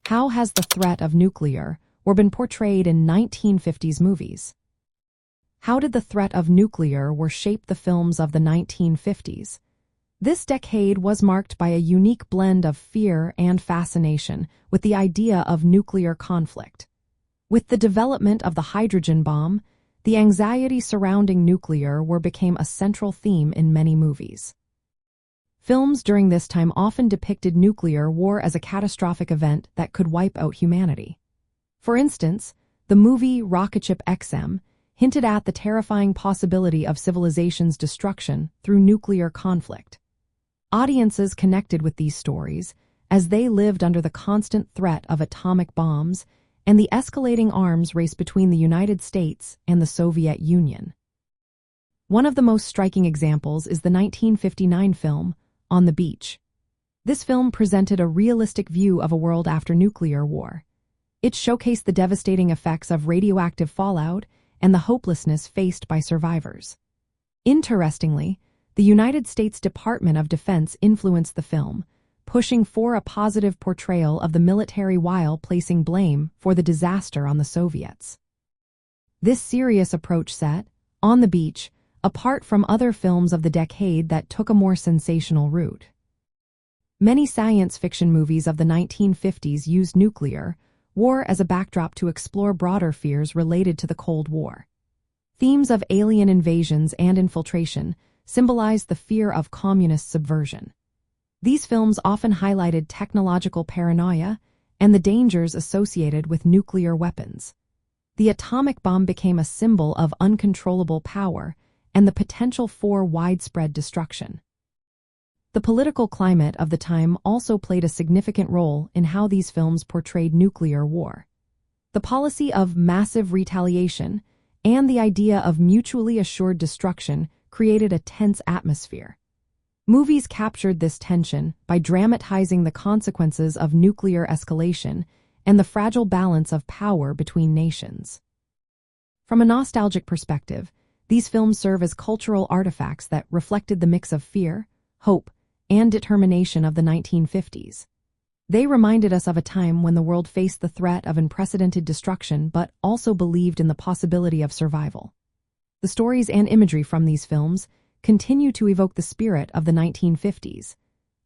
How has the threat of nuclear war been portrayed in 1950s movies? How did the threat of nuclear war shape the films of the 1950s? This decade was marked by a unique blend of fear and fascination with the idea of nuclear conflict. With the development of the hydrogen bomb, the anxiety surrounding nuclear war became a central theme in many movies. Films during this time often depicted nuclear war as a catastrophic event that could wipe out humanity. For instance, the movie Rocketship XM hinted at the terrifying possibility of civilization's destruction through nuclear conflict. Audiences connected with these stories as they lived under the constant threat of atomic bombs and the escalating arms race between the United States and the Soviet Union. One of the most striking examples is the 1959 film On the Beach. This film presented a realistic view of a world after nuclear war. It showcased the devastating effects of radioactive fallout and the hopelessness faced by survivors. Interestingly, the United States Department of Defense influenced the film, pushing for a positive portrayal of the military while placing blame for the disaster on the Soviets. This serious approach set, On the Beach, apart from other films of the decade that took a more sensational route. Many science fiction movies of the 1950s used nuclear war as a backdrop to explore broader fears related to the Cold War. Themes of alien invasions and infiltration symbolized the fear of communist subversion. These films often highlighted technological paranoia and the dangers associated with nuclear weapons. The atomic bomb became a symbol of uncontrollable power and the potential for widespread destruction. The political climate of the time also played a significant role in how these films portrayed nuclear war. The policy of massive retaliation and the idea of mutually assured destruction created a tense atmosphere. Movies captured this tension by dramatizing the consequences of nuclear escalation and the fragile balance of power between nations. From a nostalgic perspective, these films serve as cultural artifacts that reflected the mix of fear, hope, and determination of the 1950s. They reminded us of a time when the world faced the threat of unprecedented destruction but also believed in the possibility of survival. The stories and imagery from these films continue to evoke the spirit of the 1950s,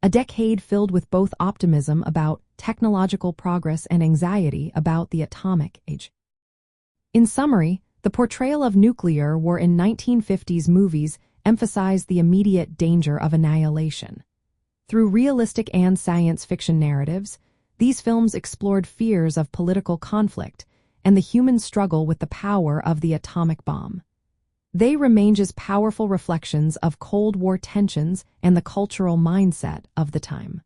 a decade filled with both optimism about technological progress and anxiety about the atomic age. In summary, the portrayal of nuclear war in 1950s movies emphasized the immediate danger of annihilation. Through realistic and science fiction narratives, these films explored fears of political conflict and the human struggle with the power of the atomic bomb. They remain as powerful reflections of Cold War tensions and the cultural mindset of the time.